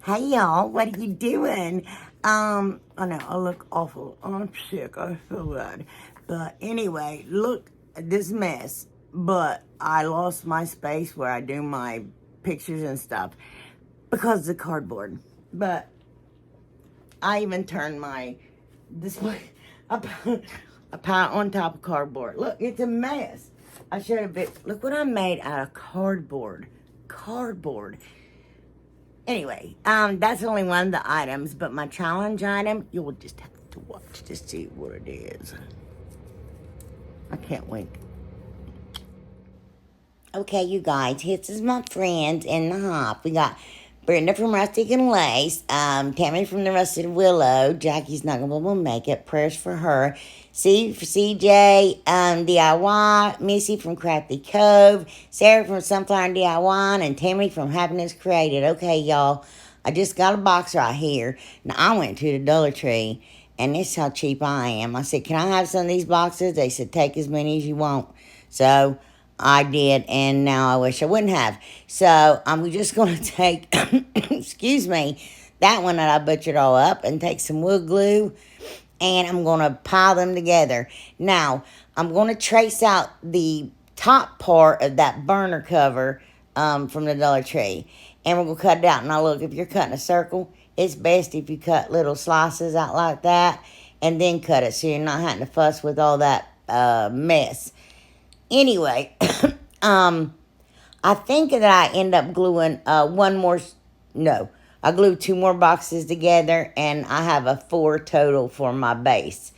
Hey y'all, what are you doing? I know I look awful. I'm sick. I feel bad. But anyway, look at this mess. But I lost my space where I do my pictures and stuff because of the cardboard. But I even turned my display up on top of cardboard. Look, it's a mess. I showed a bit. Look what I made out of cardboard. Cardboard. Anyway, that's only one of the items, but my challenge item, you'll just have to watch to see what it is. I can't wait. Okay, you guys, this is my friends in the hop. We got Brenda from Rustic and Lace, Tammy from the Rusted Willow, Jackie's Not Gonna Make It, prayers for her, C for CJ, DIY, Missy from Crafty Cove, Sarah from Sunflower DIY, and Tammy from Happiness Created. Okay, y'all, I just got a box right here. Now, I went to the Dollar Tree, and this is how cheap I am. I said, can I have some of these boxes? They said, take as many as you want. So I did, and now I wish I wouldn't have. So I'm just going to take, excuse me, that one that I butchered all up and take some wood glue, and I'm going to pile them together. Now, I'm going to trace out the top part of that burner cover from the Dollar Tree, and we're going to cut it out. Now, look, if you're cutting a circle, it's best if you cut little slices out like that and then cut it so you're not having to fuss with all that mess. Anyway, I think that I end up gluing I glued 2 more boxes together, and I have a 4 total for my base.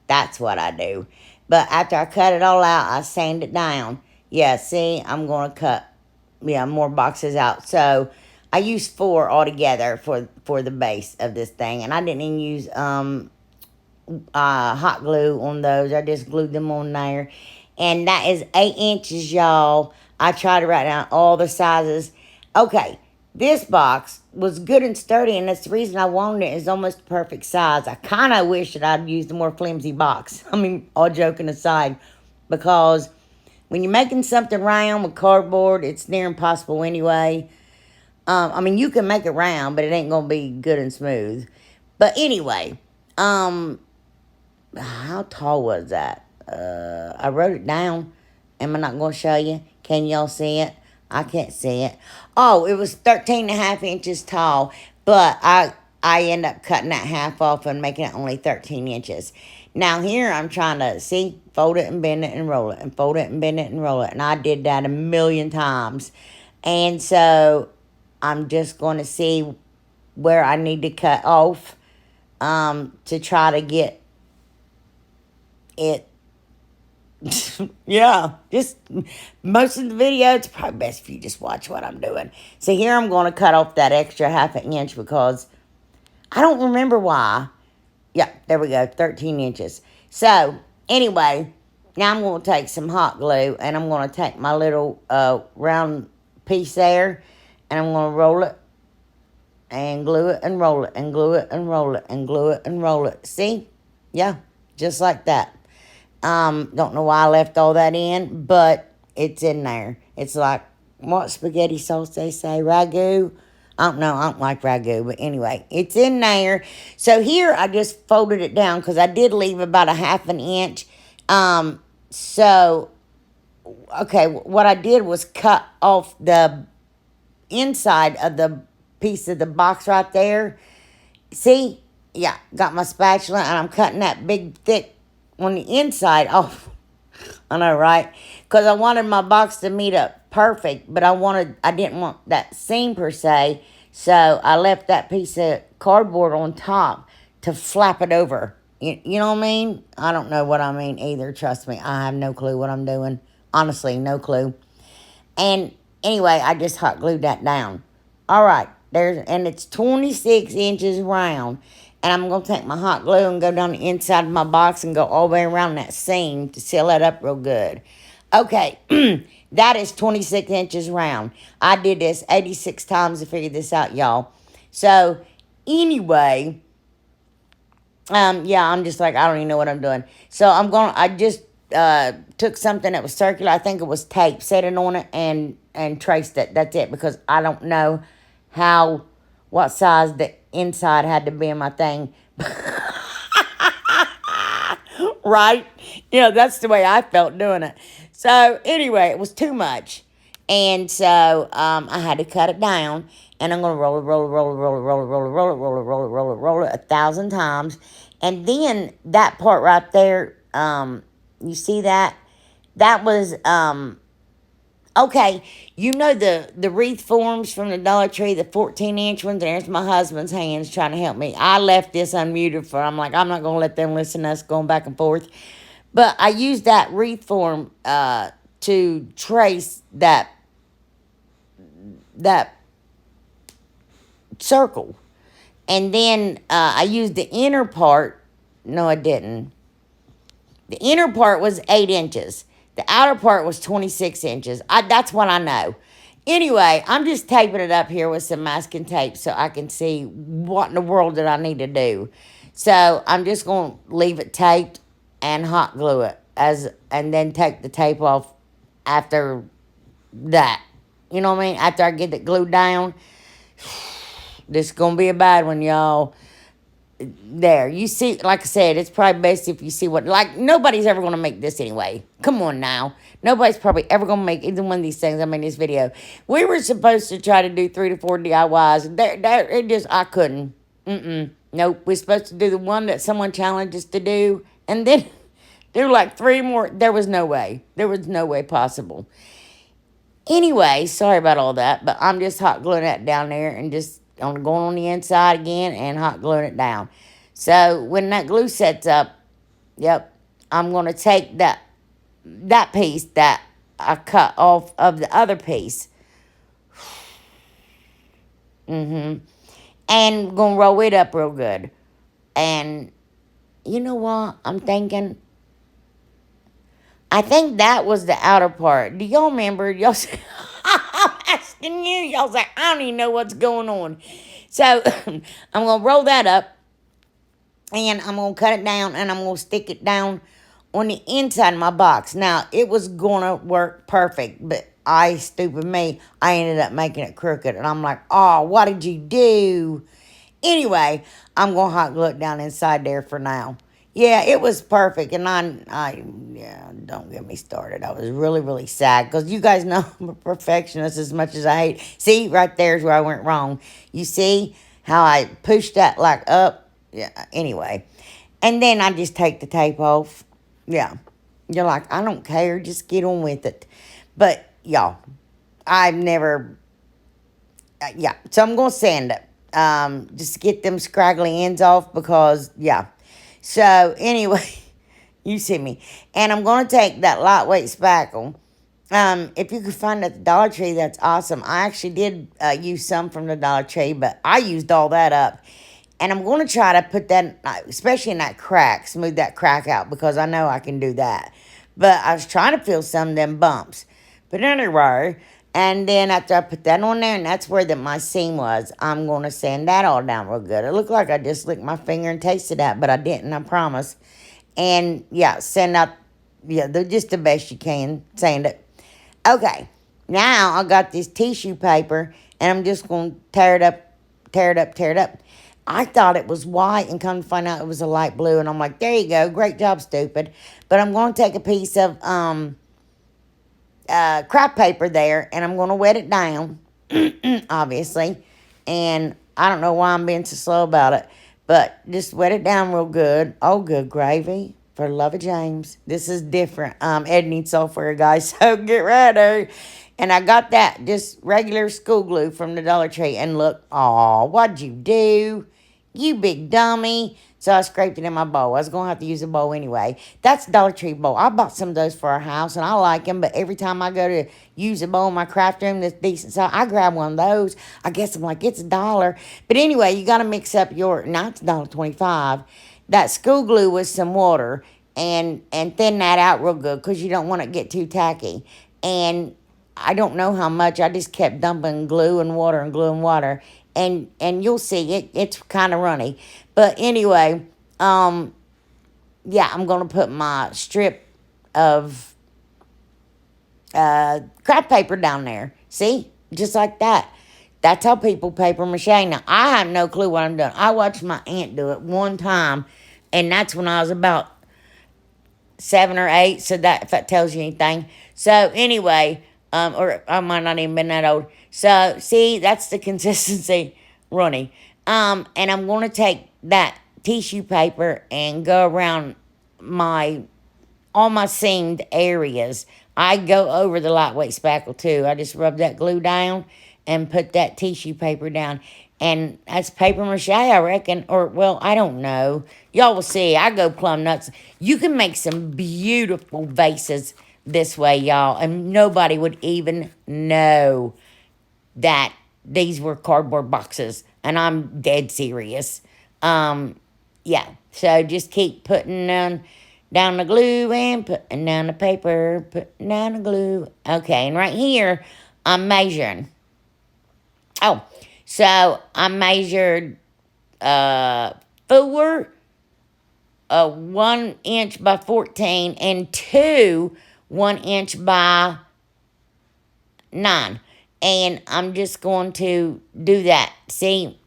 That's what I do. But after I cut it all out, I sand it down. Yeah, see, I'm going to cut, more boxes out. So I used 4 altogether for the base of this thing, and I didn't even use hot glue on those. I just glued them on there. And that is 8 inches, y'all. I tried to write down all the sizes. Okay, this box was good and sturdy, and that's the reason I wanted it. It's almost the perfect size. I kind of wish that I'd used a more flimsy box. I mean, all joking aside, because when you're making something round with cardboard, it's near impossible anyway. I mean, you can make it round, but it ain't going to be good and smooth. But anyway, how tall was that? I wrote it down. Am I not going to show you? Can y'all see it? I can't see it. Oh, it was 13.5 inches tall, but I end up cutting that half off and making it only 13 inches. Now here I'm trying to, see, fold it and bend it and roll it, and fold it and bend it and roll it. And I did that a million times. And so I'm just going to see where I need to cut off to try to get it. Yeah, just most of the video, it's probably best if you just watch what I'm doing. So here I'm going to cut off that extra half an inch because I don't remember why. Yeah, there we go, 13 inches. So anyway, now I'm going to take some hot glue, and I'm going to take my little round piece there, and I'm going to roll it and glue it and roll it and glue it and roll it and glue it and roll it. See? Yeah, just like that. Don't know why I left all that in, but it's in there. It's like, what spaghetti sauce they say? Ragu? I don't know. I don't like ragu, but anyway, it's in there. So here I just folded it down because I did leave about a half an inch. So, okay, what I did was cut off the inside of the piece of the box right there. See? Yeah, got my spatula, and I'm cutting that big, thick on the inside. Oh, I know, right? Because I wanted my box to meet up perfect, but I didn't want that seam per se, so I left that piece of cardboard on top to flap it over. You know what I mean? I don't know what I mean either, trust me. I have no clue what I'm doing. Honestly, no clue. And anyway, I just hot glued that down. All right, and it's 26 inches round. And I'm going to take my hot glue and go down the inside of my box and go all the way around that seam to seal it up real good. Okay, that is 26 inches round. I did this 86 times to figure this out, y'all. So, anyway, yeah, I'm just like, I don't even know what I'm doing. So, I just took something that was circular. I think it was tape, set it on it, and traced it. That's it, because I don't know how what size the inside had to be in my thing. Right? That's the way I felt doing it. So anyway, it was too much. And so I had to cut it down. And I'm going to roll it, roll it, roll it, roll it, roll it, roll it, roll it, roll it, roll it, roll it, roll it 1,000 times. And then that part right there, you see that? That was, okay, the wreath forms from the Dollar Tree, the 14-inch ones. There's my husband's hands trying to help me. I left this unmuted I'm like, I'm not going to let them listen to us going back and forth. But I used that wreath form to trace that circle. And then I used the inner part. No, I didn't. The inner part was 8 inches. The outer part was 26 inches. That's what I know. Anyway, I'm just taping it up here with some masking tape so I can see what in the world that I need to do. So I'm just going to leave it taped and hot glue it and then take the tape off after that. You know what I mean? After I get it glued down. This is going to be a bad one, y'all. There, you see, like I said, it's probably best if you see nobody's ever going to make this anyway. Come on now. Nobody's probably ever going to make either one of these things I made in this video. We were supposed to try to do 3 to 4 DIYs. I couldn't. Nope. We're supposed to do the one that someone challenged us to do. And then do like 3 more. There was no way. There was no way possible. Anyway, sorry about all that. But I'm just hot gluing that down there and just going on the inside again and hot gluing it down. So when that glue sets up, yep, I'm going to take that piece that I cut off of the other piece. And going to roll it up real good. And you know what? I'm thinking, I think that was the outer part. Do y'all remember? Y'all say, I'm asking you. Y'all say, I don't even know what's going on. So I'm going to roll that up. And I'm going to cut it down. And I'm going to stick it down on the inside of my box. Now, it was going to work perfect. But stupid me, I ended up making it crooked. And I'm like, oh, what did you do? Anyway, I'm going to hot glue it down inside there for now. Yeah, it was perfect, and don't get me started. I was really, really sad, because you guys know I'm a perfectionist as much as I hate. See, right there's where I went wrong. You see how I pushed that, up? Yeah, anyway. And then I just take the tape off. Yeah. You're like, I don't care, just get on with it. But, y'all, I've never, yeah. So I'm going to sand it. Just get them scraggly ends off, because, yeah. So, anyway, you see me. And I'm going to take that lightweight spackle. If you could find it at the Dollar Tree, that's awesome. I actually did use some from the Dollar Tree, but I used all that up. And I'm going to try to put that, especially in that crack, smooth that crack out, because I know I can do that. But I was trying to feel some of them bumps. But anyway, and then after I put that on there, and that's where my seam was, I'm going to sand that all down real good. It looked like I just licked my finger and tasted that, but I didn't, I promise. And, yeah, sand out, just the best you can, sand it. Okay, now I got this tissue paper, and I'm just going to tear it up, tear it up, tear it up. I thought it was white, and come to find out it was a light blue, and I'm like, there you go, great job, stupid. But I'm going to take a piece of, crap paper there, and I'm going to wet it down, obviously, and I don't know why I'm being so slow about it, but just wet it down real good. Oh, good gravy, for the love of James. This is different editing software, guys, so get ready. And I got that, just regular school glue from the Dollar Tree, and look, aw, what'd you do? You big dummy. So I scraped it in my bowl. I was going to have to use a bowl anyway. That's the Dollar Tree bowl. I bought some of those for our house, and I like them. But every time I go to use a bowl in my craft room that's decent size, I grab one of those. I guess I'm like, it's $1. But anyway, you got to mix up now it's $1.25. That school glue with some water and thin that out real good, because you don't want it to get too tacky. And I don't know how much. I just kept dumping glue and water and glue and water. And you'll see it's kind of runny. But anyway, yeah, I'm going to put my strip of craft paper down there. See? Just like that. That's how people paper mache. Now, I have no clue what I'm doing. I watched my aunt do it one time, and that's when I was about 7 or 8. So that, if that tells you anything. So anyway, or I might not even been that old. So see, that's the consistency running. And I'm going to take that tissue paper and go around my all my seamed areas. I go over the lightweight spackle too. I just rub that glue down and put that tissue paper down. And that's paper mache, I reckon. Or, well, I don't know. Y'all will see. I go plumb nuts. You can make some beautiful vases this way, y'all. And nobody would even know that these were cardboard boxes. And I'm dead serious. Yeah. So just keep putting down the glue and putting down the paper, putting down the glue. Okay, and right here, I'm measuring. Oh, so I measured 4 1 inch by 14 and 2 1 inch by 9. And I'm just going to do that. See,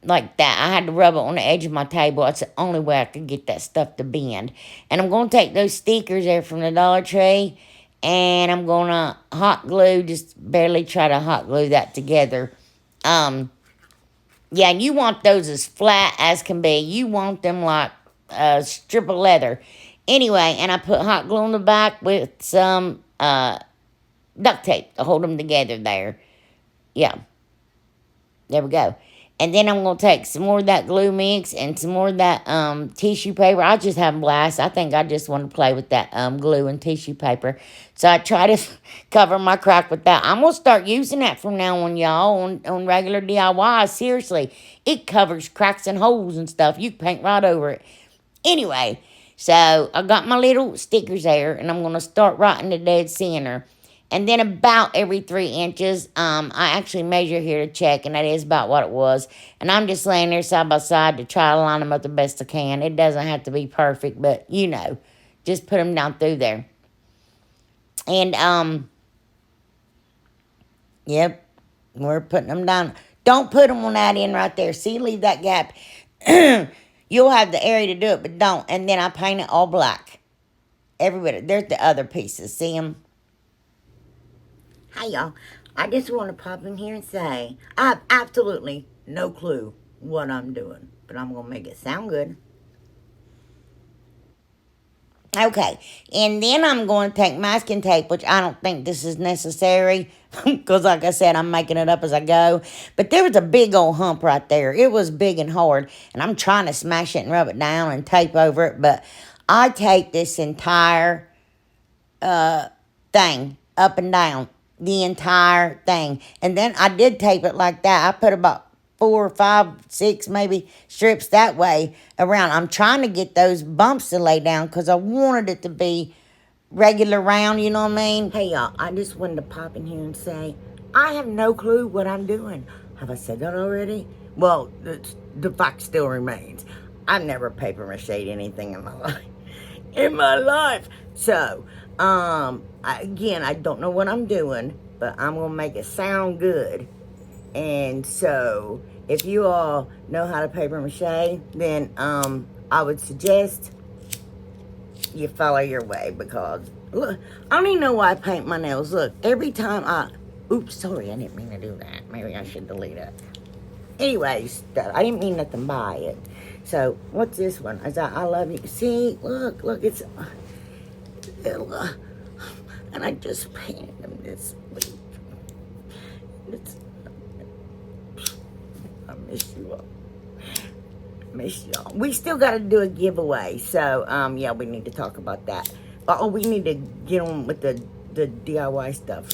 like that. I had to rub it on the edge of my table. That's the only way I could get that stuff to bend. And I'm going to take those stickers there from the Dollar Tree, and I'm going to hot glue, just barely try to hot glue that together. Yeah, and you want those as flat as can be. You want them like a strip of leather. Anyway, and I put hot glue on the back with some duct tape to hold them together there. Yeah. There we go. And then I'm going to take some more of that glue mix and some more of that tissue paper. I just have a blast. I think I just want to play with that glue and tissue paper. So I try to cover my crack with that. I'm going to start using that from now on, y'all, on regular DIY. Seriously, it covers cracks and holes and stuff. You can paint right over it. Anyway, so I got my little stickers there, and I'm going to start writing the dead center. And then about every 3 inches, I actually measure here to check, and that is about what it was. And I'm just laying there side by side to try to line them up the best I can. It doesn't have to be perfect, but, you know, just put them down through there. And, yep, we're putting them down. Don't put them on that end right there. See, leave that gap. You'll have the area to do it, but don't. And then I paint it all black. Everybody, there's the other pieces. See them? Hi, y'all. I just want to pop in here and say I have absolutely no clue what I'm doing, but I'm going to make it sound good. Okay, and then I'm going to take masking tape, which I don't think this is necessary, because like I said, I'm making it up as I go. But there was a big old hump right there. It was big and hard, and I'm trying to smash it and rub it down and tape over it, but I take this entire thing up and down. The entire thing. And then I did tape it like that. I put about 4, 5, 6 maybe strips that way around. I'm trying to get those bumps to lay down because I wanted it to be regular round, you know what I mean? Hey y'all, I just wanted to pop in here and say, I have no clue what I'm doing. Have I said that already? Well, the fact still remains. I've never paper mache anything in my life. So, again, I don't know what I'm doing, but I'm going to make it sound good. And so, if you all know how to paper mache, then, I would suggest you follow your way, because, look, I don't even know why I paint my nails. Look, every time oops, sorry, I didn't mean to do that. Maybe I should delete it. Anyways, I didn't mean nothing by it. So, what's this one? I love you. See, look, it's... and I just painted them this week. I miss you all. Miss y'all. We still got to do a giveaway. So, yeah, we need to talk about that. Oh, we need to get on with the DIY stuff.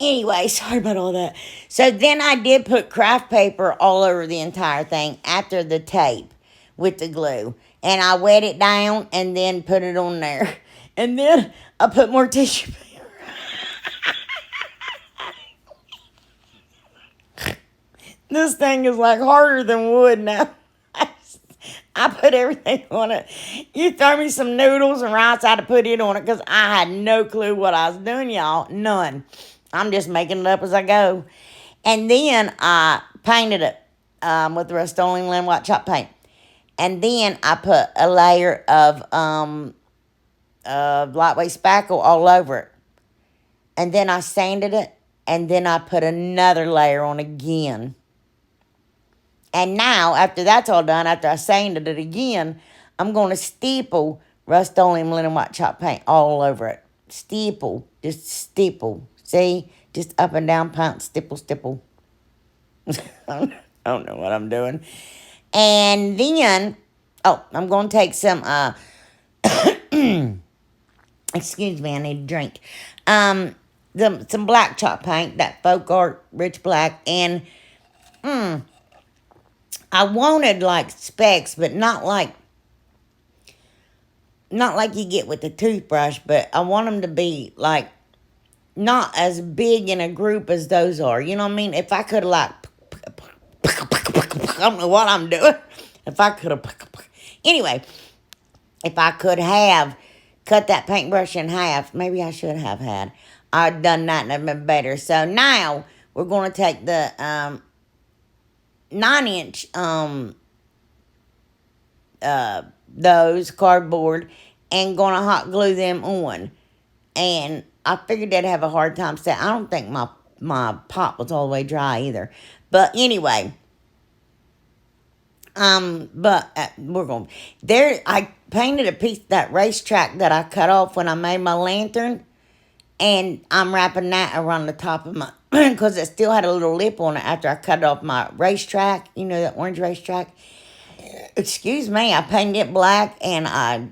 Anyway, sorry about all that. So then I did put craft paper all over the entire thing after the tape with the glue. And I wet it down and then put it on there. And then I put more tissue paper. This thing is like harder than wood now. I put everything on it. You throw me some noodles and rice, I had to put it on it because I had no clue what I was doing, y'all. None. I'm just making it up as I go. And then I painted it with Rust-Oleum Linen White Chalk paint. And then I put a layer of lightweight spackle all over it. And then I sanded it. And then I put another layer on again. And now, after that's all done, after I sanded it again, I'm going to steeple Rust-Oleum Linen White Chalk paint all over it. Steeple. Just steeple. See? Just up and down paint. Stipple, stipple. I don't know what I'm doing. And then, I'm going to take some, excuse me, I need a drink. Some black chalk paint, that folk art rich black, and I wanted like specks, but not like you get with the toothbrush, but I want them to be like not as big in a group as those are. You know what I mean? If I could like, I don't know what I'm doing. If I could have, anyway, if I could have cut that paintbrush in half, maybe I should have had. I'd done that and it'd been better. So now we're going to take the 9-inch those cardboard and gonna hot glue them on. And I figured they'd have a hard time set. I don't think my pot was all the way dry either. But anyway, we're going there. I painted a piece of that racetrack that I cut off when I made my lantern, and I'm wrapping that around the top of my because it still had a little lip on it after I cut off my racetrack. You know, that orange racetrack. Excuse me, I painted it black and I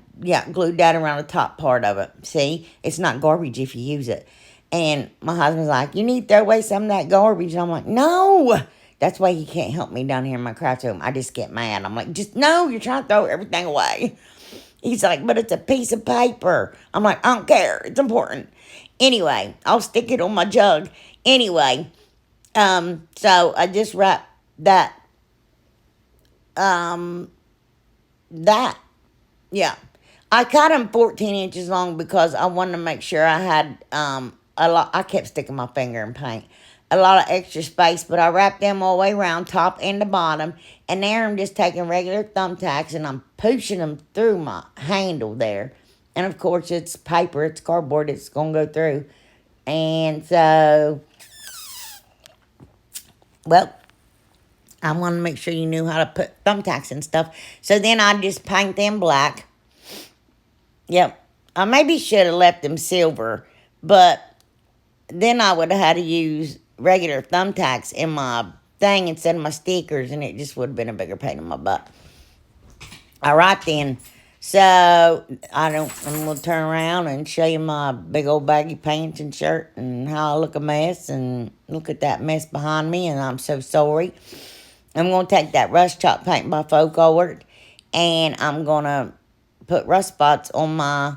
glued that around the top part of it. See, it's not garbage if you use it. And my husband's like, you need to throw away some of that garbage. And I'm like, no. That's why he can't help me down here in my craft room. I just get mad. I'm like, just no, you're trying to throw everything away. He's like, but it's a piece of paper. I'm like, I don't care. It's important. Anyway, I'll stick it on my jug. Anyway, so I just wrapped that. I cut them 14 inches long because I wanted to make sure I had a lot. I kept sticking my finger in paint. A lot of extra space, but I wrapped them all the way around, top and the bottom. And there I'm just taking regular thumbtacks and I'm pushing them through my handle there. And of course it's paper, it's cardboard, it's going to go through. And so, well, I want to make sure you knew how to put thumbtacks and stuff. So then I just paint them black. Yep. I maybe should have left them silver, but then I would have had to use regular thumbtacks in my thing instead of my stickers, and it just would have been a bigger pain in my butt. All right, then. So I'm going to turn around and show you my big old baggy pants and shirt and how I look a mess, and look at that mess behind me, and I'm so sorry. I'm going to take that rust chalk paint by Folk Art, and I'm going to put rust spots on my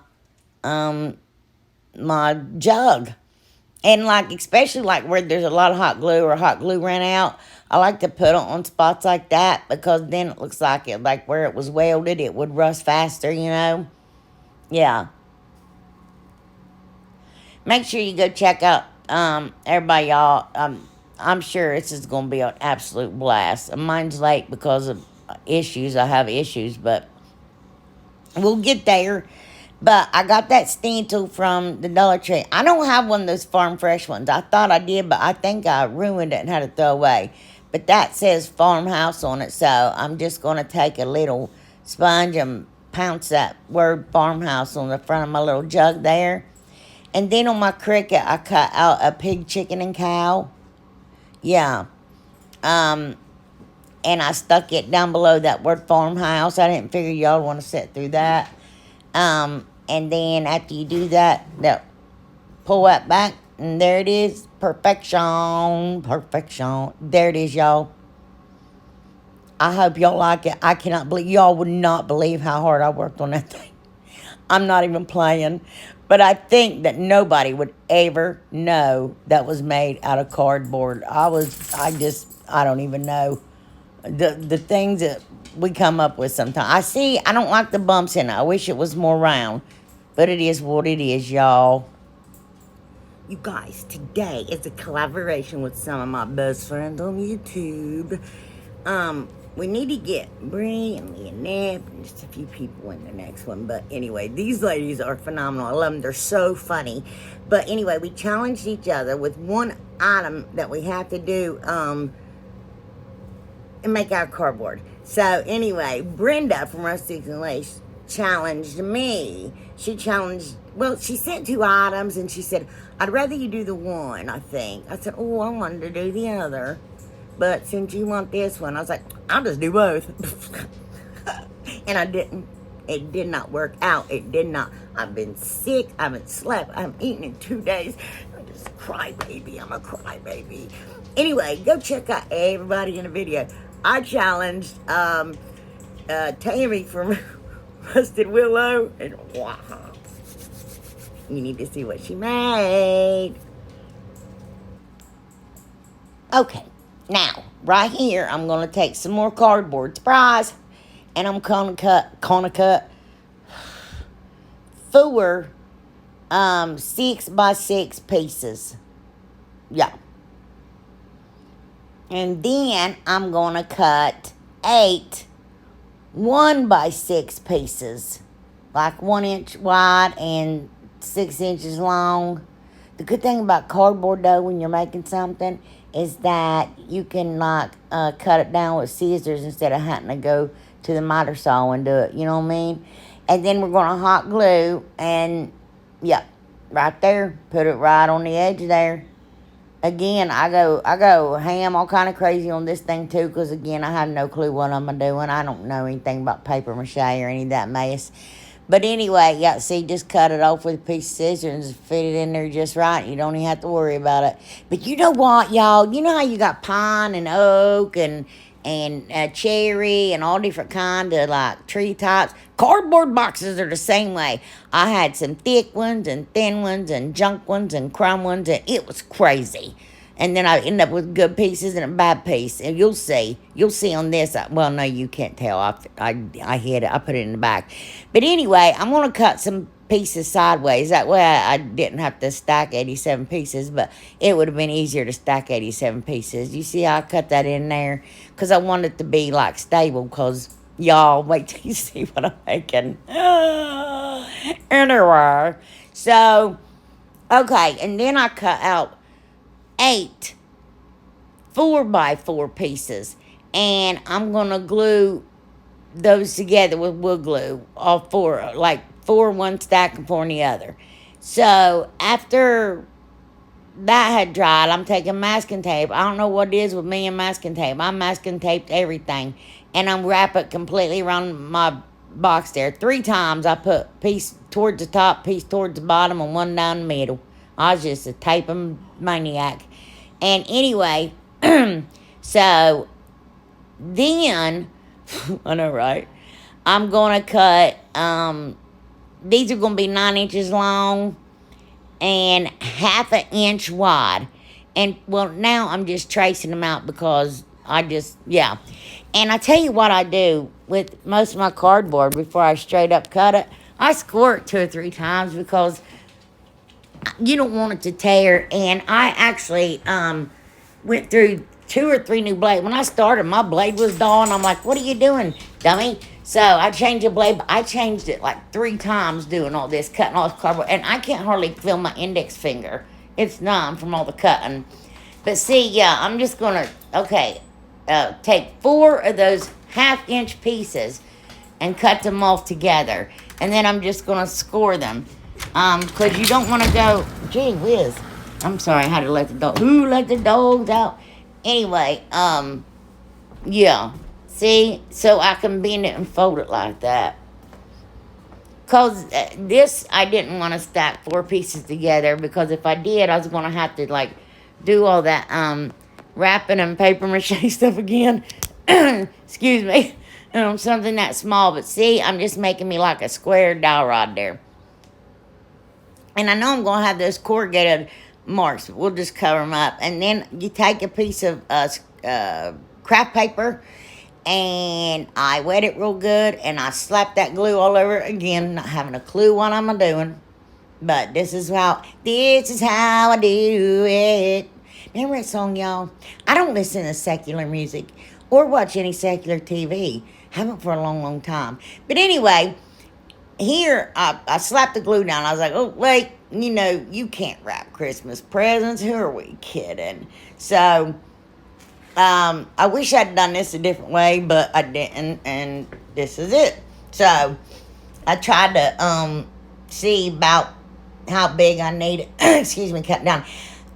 my jug. And like, especially like where there's a lot of hot glue or hot glue ran out, I like to put it on spots like that because then it looks like it, like where it was welded, it would rust faster, you know? Yeah. Make sure you go check out, everybody, y'all. I'm sure this is going to be an absolute blast. Mine's late because of issues. I have issues, but we'll get there. But I got that stencil from the Dollar Tree. I don't have one of those Farm Fresh ones. I thought I did, but I think I ruined it and had to throw away. But that says farmhouse on it, so I'm just going to take a little sponge and pounce that word farmhouse on the front of my little jug there. And then on my Cricut, I cut out a pig, chicken, and cow. Yeah. And I stuck it down below that word farmhouse. I didn't figure y'all want to sit through that. And then after you do that, pull that back, and there it is. Perfection. Perfection. There it is, y'all. I hope y'all like it. I cannot believe, y'all would not believe how hard I worked on that thing. I'm not even playing. But I think that nobody would ever know that was made out of cardboard. I don't even know the things that we come up with sometimes. I don't like the bumps in it. I wish it was more round. But it is what it is, y'all. You guys, today is a collaboration with some of my best friends on YouTube. We need to get Bree and Leonette and just a few people in the next one. But anyway, these ladies are phenomenal. I love them. They're so funny. But anyway, we challenged each other with one item that we have to do and make out of cardboard. So anyway, Brenda from Rustics and Lace challenged me. She sent 2 items and she said, I'd rather you do the one, I think. I said, oh, I wanted to do the other. But since you want this one, I was like, I'll just do both. And I didn't. It did not work out. It did not. I've been sick. I haven't slept. I haven't eaten in 2 days. I'm just a crybaby. I'm a crybaby. Anyway, go check out everybody in the video. I challenged Tammy from Rusted Willow. And wow. You need to see what she made. Okay. Now, right here, I'm going to take some more cardboard surprise, and I'm going to cut 4 6x6 pieces. Yeah. And then I'm going to cut 8 1x6 pieces, like 1 inch wide and 6 inches long. The good thing about cardboard, though, when you're making something, is that you can, cut it down with scissors instead of having to go to the miter saw and do it. You know what I mean? And then we're going to hot glue, and, yeah, right there. Put it right on the edge there. Again, I go ham, all kind of crazy on this thing, too, because, again, I have no clue what I'm doing. I don't know anything about paper mache or any of that mess. But anyway, yeah, see, just cut it off with a piece of scissors and fit it in there just right. You don't even have to worry about it. But you know what, y'all? You know how you got pine and oak and cherry and all different kind of, tree types? Cardboard boxes are the same way. I had some thick ones and thin ones and junk ones and crumb ones, and it was crazy. And then I end up with good pieces and a bad piece. And you'll see. You'll see on this. Well, no, you can't tell. I hid it. I put it in the back. But anyway, I'm going to cut some pieces sideways. That way I didn't have to stack 87 pieces. But it would have been easier to stack 87 pieces. You see how I cut that in there? Because I want it to be, stable. Because, y'all, wait till you see what I'm making. Anyway. So, okay. And then I cut out 8 4x4 pieces, and I'm gonna glue those together with wood glue, all 4, 4 one stack and 4 in the other. So after that had dried, I'm taking masking tape. I don't know what it is with me and masking tape. I masking taped everything, and I'm wrap it completely around my box there. 3 times I put piece towards the top, piece towards the bottom, and 1 down the middle. I was just a taping maniac. And anyway, so then, I know, right? I'm going to cut, these are going to be 9 inches long and 1/2 inch wide. And, well, now I'm just tracing them out because yeah. And I tell you what I do with most of my cardboard before I straight up cut it. I score it 2 or 3 times because you don't want it to tear. And I actually went through 2 or 3 new blades. When I started, my blade was dull, and I'm like, what are you doing, dummy? So I changed the blade. I changed it 3 times doing all this, cutting all this cardboard. And I can't hardly feel my index finger. It's numb from all the cutting. But see, yeah, I'm just going to, take 4 of those 1/2 inch pieces and cut them off together. And then I'm just going to score them. Because you don't want to go, gee whiz. I'm sorry, I had to let the dog, who let the dogs out? Anyway, yeah. See, so I can bend it and fold it like that. Because this, I didn't want to stack 4 pieces together. Because if I did, I was going to have to, do all that, wrapping and paper mache stuff again. Excuse me. Something that small. But see, I'm just making me like a square dowel rod there. And I know I'm going to have those corrugated marks. We'll just cover them up. And then you take a piece of craft paper, and I wet it real good, and I slap that glue all over it again, not having a clue what I'm doing. But this is how I do it. Remember that song, y'all? I don't listen to secular music or watch any secular TV. Haven't for a long, long time. But anyway, here I slapped the glue down. I was like, oh, wait, you can't wrap Christmas presents. Who are we kidding? So, I wish I'd done this a different way, but I didn't, and this is it. So, I tried to see about how big I need it, cut down.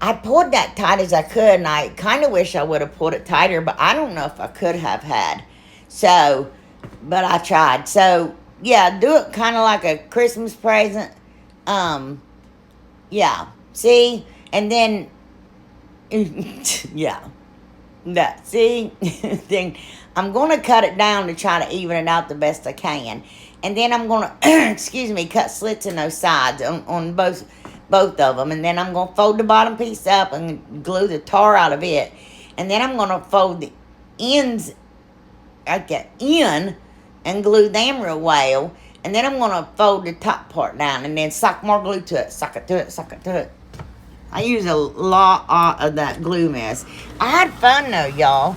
I pulled that tight as I could, and I kind of wish I would have pulled it tighter, but I don't know if I could have had. So, but I tried. So, yeah, do it kind of like a Christmas present. Yeah, see? And then, yeah, that, see? Then I'm going to cut it down to try to even it out the best I can. And then I'm going to, cut slits in those sides on both of them. And then I'm going to fold the bottom piece up and glue the tar out of it. And then I'm going to fold the ends in and glue them real well. And then I'm going to fold the top part down and then sock more glue to it. Sock it to it. I use a lot of that glue mess. I had fun though, y'all.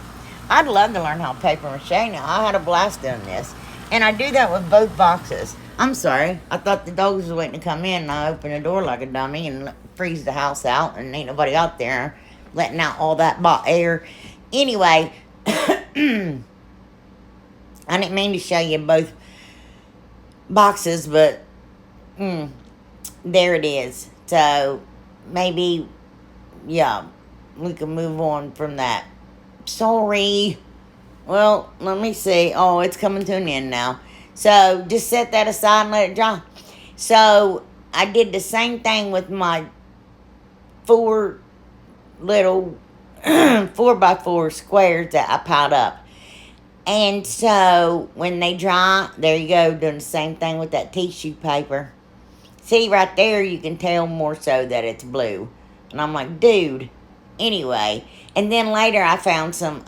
I'd love to learn how to paper mache now. I had a blast doing this. And I do that with both boxes. I'm sorry. I thought the dogs was waiting to come in, and I opened the door like a dummy and freeze the house out, and ain't nobody out there letting out all that air. Anyway, I didn't mean to show you both boxes, but there it is. So maybe, yeah, we can move on from that. Sorry. Well, let me see. Oh, it's coming to an end now. So, just set that aside and let it dry. So, I did the same thing with my 4 little 4x4 squares that I piled up. And so, when they dry, there you go, doing the same thing with that tissue paper. See, right there, you can tell more so that it's blue. And I'm like, dude. Anyway, and then later I found some,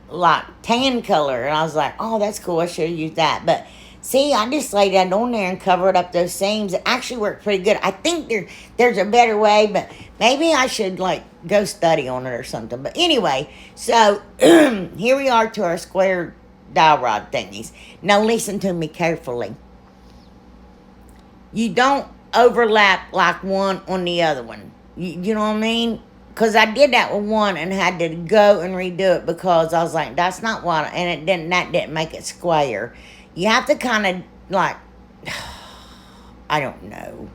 like tan color, and I was like, oh, that's cool, I should have used that. But see, I just laid that on there and covered up those seams. It actually worked pretty good. I think there's a better way, but maybe I should like go study on it or something. But anyway, so here we are to our square dowel rod thingies. Now listen to me carefully. You don't overlap like one on the other one. You know what I mean? Because I did that with one and had to go and redo it because I was like, that's not what, and that didn't make it square. You have to kind of like, I don't know.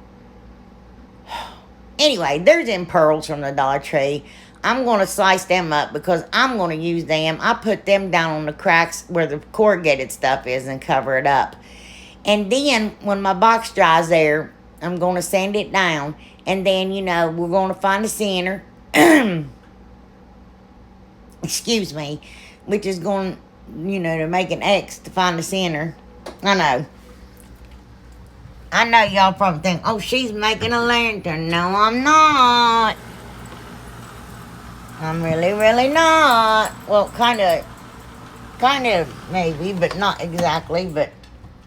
Anyway, there's them pearls from the Dollar Tree. I'm going to slice them up because I'm going to use them. I put them down on the cracks where the corrugated stuff is and cover it up. And then when my box dries there, I'm going to sand it down. And then, we're going to find the center. Excuse me, which is going, to make an X to find the center. I know y'all probably think, oh, she's making a lantern. No, I'm not. I'm really, really not. Well, kind of maybe, but not exactly. But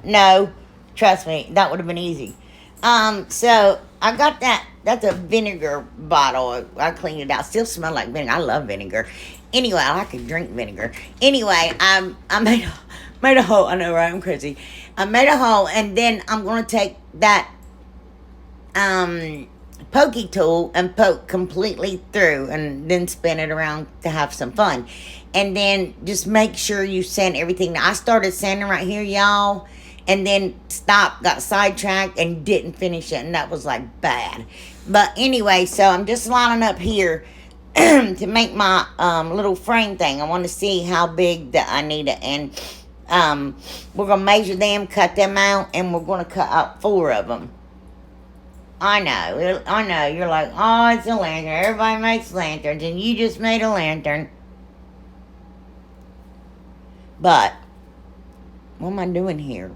no, trust me, that would have been easy. So I got that. That's a vinegar bottle. I cleaned it out. Still smell like vinegar. I love vinegar. Anyway, I can drink vinegar. Anyway, I made a hole. I know, right? I'm crazy. I made a hole, and then I'm going to take that pokey tool and poke completely through, and then spin it around to have some fun. And then just make sure you sand everything. Now, I started sanding right here, y'all. And then stopped, got sidetracked, and didn't finish it. And that was, like, bad. But anyway, so I'm just lining up here to make my little frame thing. I want to see how big that I need it. And we're going to measure them, cut them out, and we're going to cut out 4 of them. I know. You're like, oh, it's a lantern. Everybody makes lanterns, and you just made a lantern. But what am I doing here?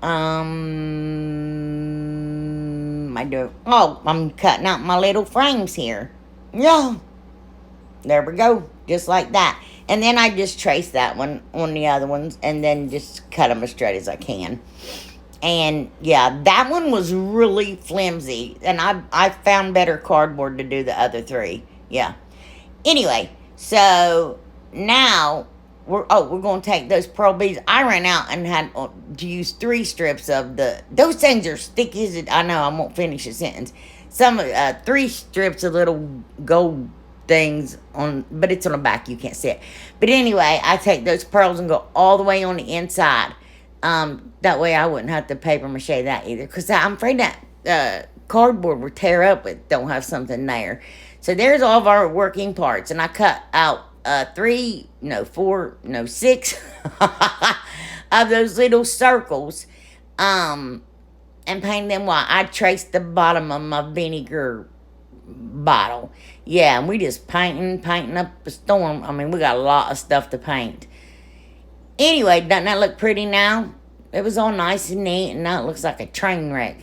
I'm cutting out my little frames here. Yeah. There we go. Just like that. And then I just trace that one on the other ones and then just cut them as straight as I can. And yeah, that one was really flimsy. And I found better cardboard to do the other three. Yeah. Anyway, so now we're gonna take those pearl beads. I ran out and had to use 3 strips of those things are sticky as it. I know I won't finish the sentence. Some 3 strips of little gold things on, but it's on the back. You can't see it. But anyway, I take those pearls and go all the way on the inside. That way I wouldn't have to paper mache that either, because I'm afraid that cardboard will tear up. It don't have something there. So there's all of our working parts, and I cut out 6 of those little circles, and painted them white. I traced the bottom of my vinegar bottle. Yeah, and we just painting up a storm. I mean, we got a lot of stuff to paint. Anyway, doesn't that look pretty now? It was all nice and neat, and now it looks like a train wreck.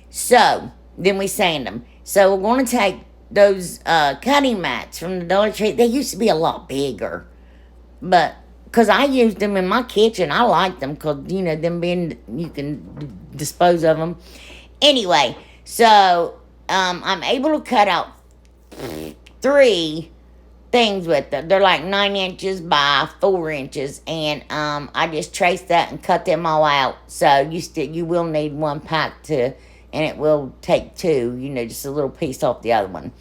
So, then we sand them. So, we're going to take those cutting mats from the Dollar Tree. They used to be a lot bigger. But, because I used them in my kitchen, I like them because, them being, you can dispose of them. Anyway, so, I'm able to cut out 3 things with them. They're like 9 inches by 4 inches, and I just traced that and cut them all out. So you will need 1 pack to, and it will take 2. Just a little piece off the other one.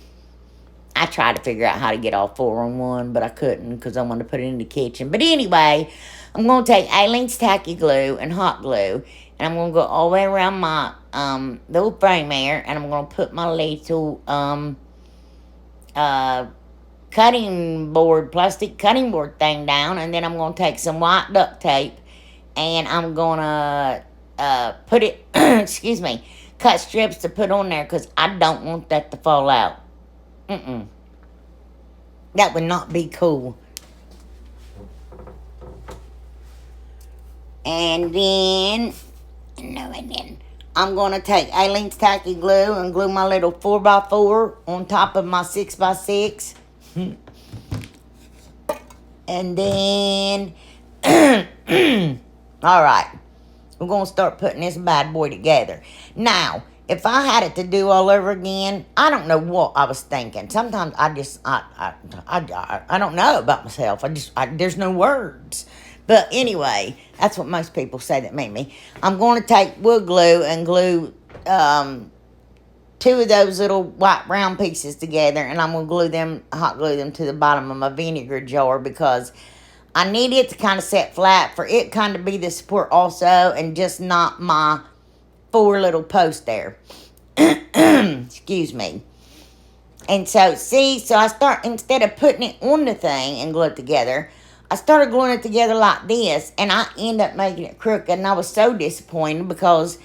I tried to figure out how to get all 4 on one, but I couldn't because I wanted to put it in the kitchen. But anyway, I'm going to take Aleene's tacky glue and hot glue, and I'm going to go all the way around my little frame there, and I'm going to put my little plastic cutting board thing down, and then I'm going to take some white duct tape, and I'm going to put it, excuse me, cut strips to put on there, because I don't want that to fall out. That would not be cool. And then I'm going to take Aleene's tacky glue and glue my little 4x4 on top of my 6x6. And then, all right, we're going to start putting this bad boy together. Now, if I had it to do all over again, I don't know what I was thinking. Sometimes I don't know about myself. There's no words. But anyway, that's what most people say that made me. I'm going to take wood glue and glue 2 of those little white brown pieces together, and I'm going to hot glue them to the bottom of my vinegar jar, because I need it to kind of set flat for it kind of be the support also, and just not my 4 little posts there. Excuse me. And so, I start, instead of putting it on the thing and glue it together, I started gluing it together like this, and I end up making it crooked, and I was so disappointed, because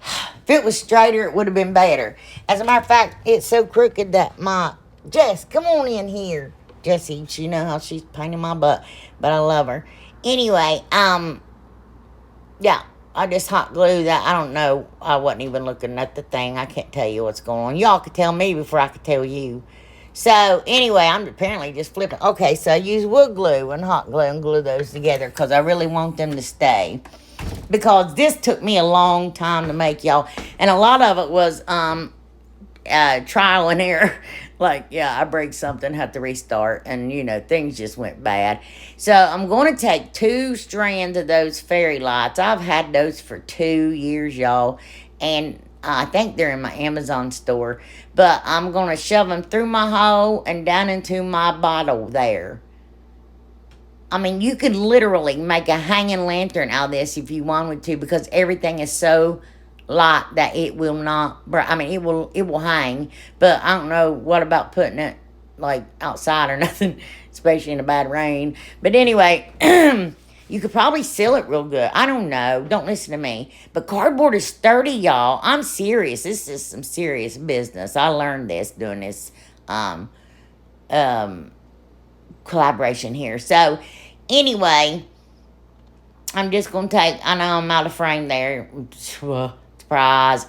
if it was straighter, it would have been better. As a matter of fact, it's so crooked that Jess, come on in here. Jessie, she know how she's painting my butt, but I love her. Anyway, yeah, I just hot glue that. I don't know. I wasn't even looking at the thing. I can't tell you what's going on. Y'all could tell me before I could tell you. So, anyway, I'm apparently just flipping. Okay, so I use wood glue and hot glue and glue those together, because I really want them to stay. Because this took me a long time to make, y'all. And a lot of it was trial and error. Like, yeah, I break something, have to restart, and, things just went bad. So, I'm going to take 2 strands of those fairy lights. I've had those for 2 years, y'all. And I think they're in my Amazon store. But I'm going to shove them through my hole and down into my bottle there. I mean, you could literally make a hanging lantern out of this if you wanted to, because everything is so light that it will not, it will hang, but I don't know what about putting it, like, outside or nothing, especially in a bad rain. But anyway, you could probably seal it real good. I don't know. Don't listen to me. But cardboard is sturdy, y'all. I'm serious. This is some serious business. I learned this doing this, collaboration here. So, anyway, I'm just going to take, I know I'm out of frame there. Surprise.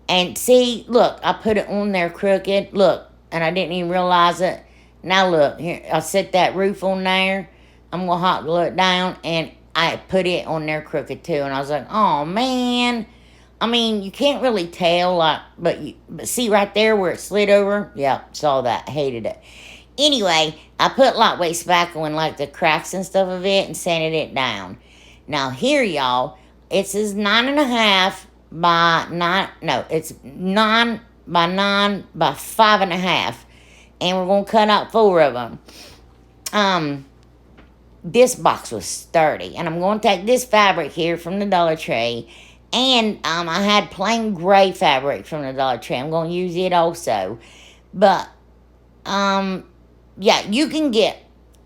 And see, look, I put it on there crooked. Look, and I didn't even realize it. Now, look, here, I set that roof on there. I'm going to hot glue it down, and I put it on there crooked, too. And I was like, oh, man. I mean, you can't really tell, like, but see right there where it slid over? Yeah, saw that. Hated it. Anyway, I put lightweight spackle in, like, the cracks and stuff of it and sanded it down. Now, here, y'all, it says 9.5 by 9, no, it's 9 by 9 by 5.5. And we're going to cut out 4 of them. This box was sturdy. And I'm going to take this fabric here from the Dollar Tree. And I had plain gray fabric from the Dollar Tree. I'm going to use it also. But, yeah, you can get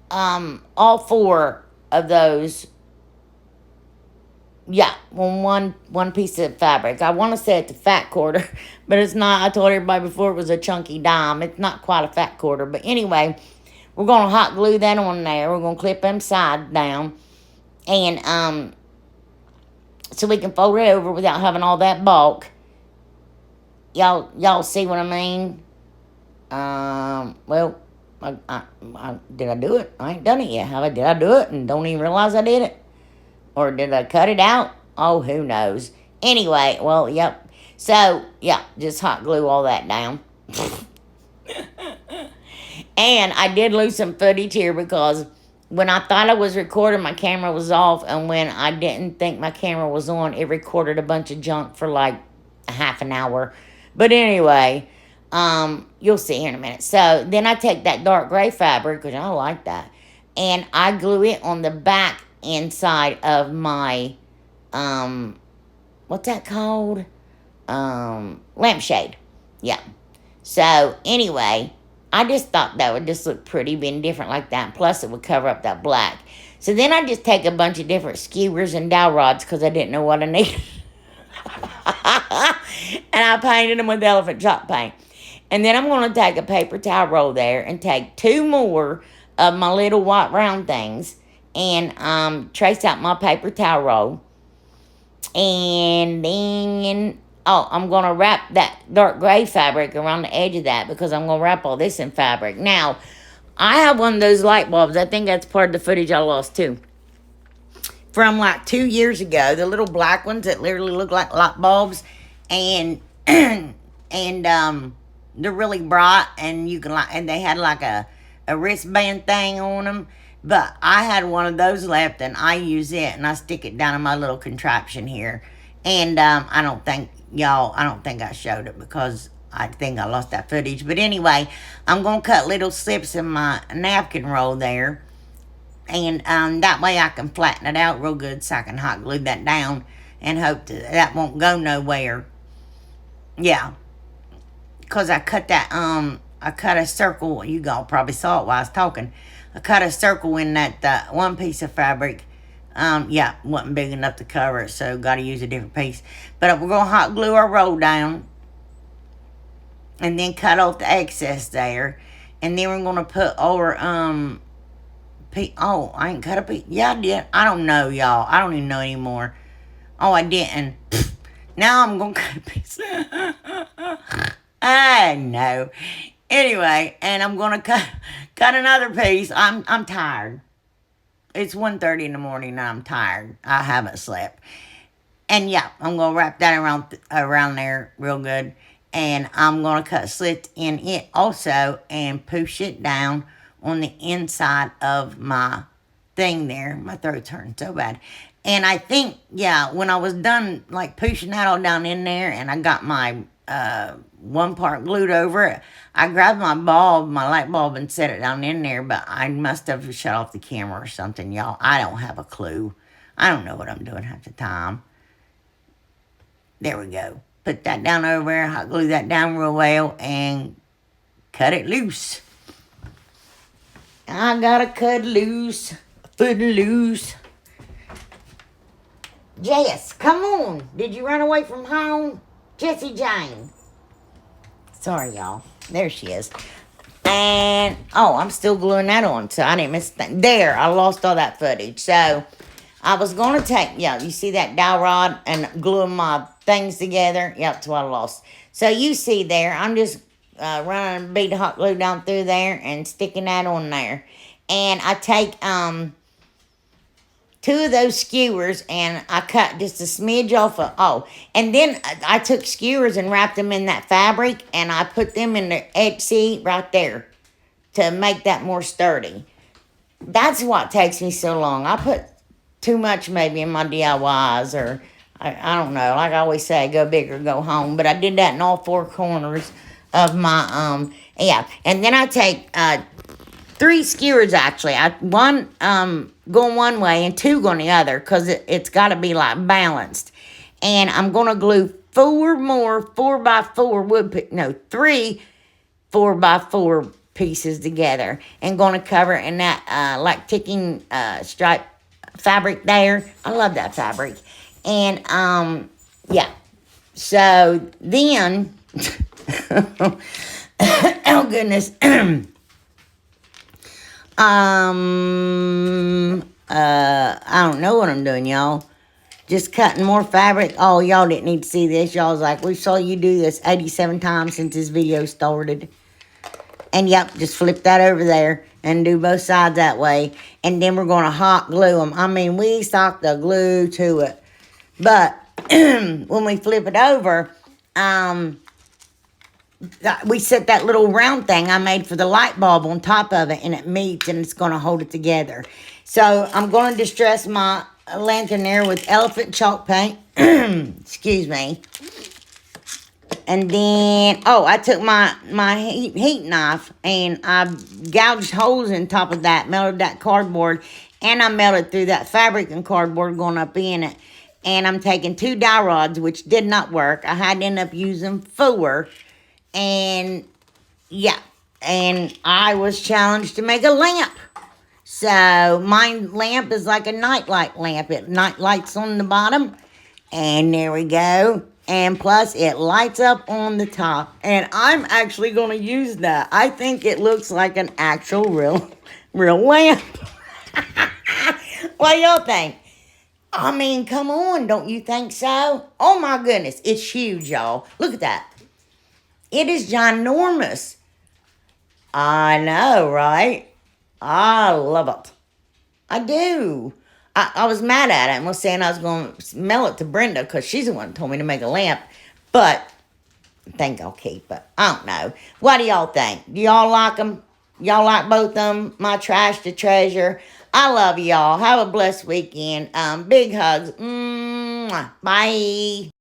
all 4 of those. Yeah, one piece of fabric. I want to say it's a fat quarter, but it's not. I told everybody before it was a chunky dime. It's not quite a fat quarter. But anyway, we're going to hot glue that on there. We're going to clip them sides down. And so we can fold it over without having all that bulk. Y'all see what I mean? Well, did I do it? I ain't done it yet. Did I do it and don't even realize I did it? Or did I cut it out? Oh, who knows? Anyway, well, yep. So, yeah, just hot glue all that down. And I did lose some footage here because when I thought I was recording, my camera was off. And when I didn't think my camera was on, it recorded a bunch of junk for like a half an hour. But anyway, you'll see here in a minute. So, then I take that dark gray fabric, because I like that, and I glue it on the back inside of my, what's that called? Lampshade. Yeah. So, anyway, I just thought that would just look pretty being different like that. Plus, it would cover up that black. So, then I just take a bunch of different skewers and dowel rods because I didn't know what I needed. And I painted them with elephant chalk paint. And then I'm going to take a paper towel roll there and take 2 more of my little white round things and trace out my paper towel roll. And then, I'm going to wrap that dark gray fabric around the edge of that because I'm going to wrap all this in fabric. Now, I have one of those light bulbs. I think that's part of the footage I lost too. From like 2 years ago, the little black ones that literally look like light bulbs. And, they're really bright and you can and they had like a wristband thing on them. But I had one of those left, and I use it, and I stick it down in my little contraption here. And I don't think I showed it because I think I lost that footage. But anyway, I'm going to cut little slips in my napkin roll there. And that way I can flatten it out real good so I can hot glue that down and hope that won't go nowhere. Yeah. Because I cut that, I cut a circle. You all probably saw it while I was talking. I cut a circle in that one piece of fabric. Yeah, wasn't big enough to cover it, so got to use a different piece. But we're going to hot glue our roll down. And then cut off the excess there. And then we're going to put over, I ain't cut a piece. Yeah, I did. I don't know, y'all. I don't even know anymore. Oh, I didn't. Now I'm going to cut a piece. I know. Anyway, and I'm going to cut another piece. I'm tired. It's 1:30 in the morning and I'm tired. I haven't slept. And yeah, I'm going to wrap that around there real good. And I'm going to cut slits in it also and push it down on the inside of my thing there. My throat's hurting so bad. And I think, yeah, when I was done, like, pushing that all down in there and I got my one part glued over it, I grabbed my light bulb, and set it down in there, but I must have shut off the camera or something, y'all. I don't have a clue. I don't know what I'm doing half the time. There we go. Put that down over there, hot glue that down real well, and cut it loose. I gotta cut loose, foot loose. Jess, come on. Did you run away from home? Jessie Jane. Sorry, y'all. There she is. And, I'm still gluing that on, so I didn't miss that. There, I lost all that footage. So, I was going to take, you see that dowel rod and gluing my things together? Yep, that's what I lost. So, you see there, I'm just running a bead of hot glue down through there and sticking that on there. And I take two of those skewers, and I cut just a smidge off of, oh, and then I took skewers and wrapped them in that fabric, and I put them in the edge seat right there to make that more sturdy. That's what takes me so long. I put too much maybe in my DIYs, or I don't know. Like I always say, go big or go home. But I did that in all four corners of my, yeah. And then I take three skewers, actually. One going one way and two going the other, because it's got to be like balanced. And I'm going to glue four more 4x4 three 4x4 pieces together, and going to cover in that like ticking stripe fabric there. I love that fabric. And yeah, so then oh goodness. I don't know what I'm doing, y'all. Just cutting more fabric. Oh, y'all didn't need to see this. Y'all was like, we saw you do this 87 times since this video started. And yep, just flip that over there and do both sides that way. And then we're going to hot glue them. I mean, we stock the glue to it. But when we flip it over, we set that little round thing I made for the light bulb on top of it, and it meets, and it's going to hold it together. So I'm going to distress my lantern there with elephant chalk paint. Excuse me. And then, oh, I took my heat knife, and I gouged holes in top of that, melted that cardboard, and I melted through that fabric and cardboard going up in it. And I'm taking 2 dowel rods, which did not work. I had to end up using 4. And, yeah, and I was challenged to make a lamp. So, my lamp is like a nightlight lamp. It night lights on the bottom. And there we go. And plus, it lights up on the top. And I'm actually going to use that. I think it looks like an actual real lamp. What do y'all think? I mean, come on. Don't you think so? Oh, my goodness. It's huge, y'all. Look at that. It is ginormous. I know, right? I love it. I do. I was mad at it and was saying I was going to mail it to Brenda because she's the one who told me to make a lamp. But I think I'll keep it. I don't know. What do y'all think? Do y'all like them? Y'all like both of them? My trash to treasure. I love y'all. Have a blessed weekend. Big hugs. Mwah. Bye.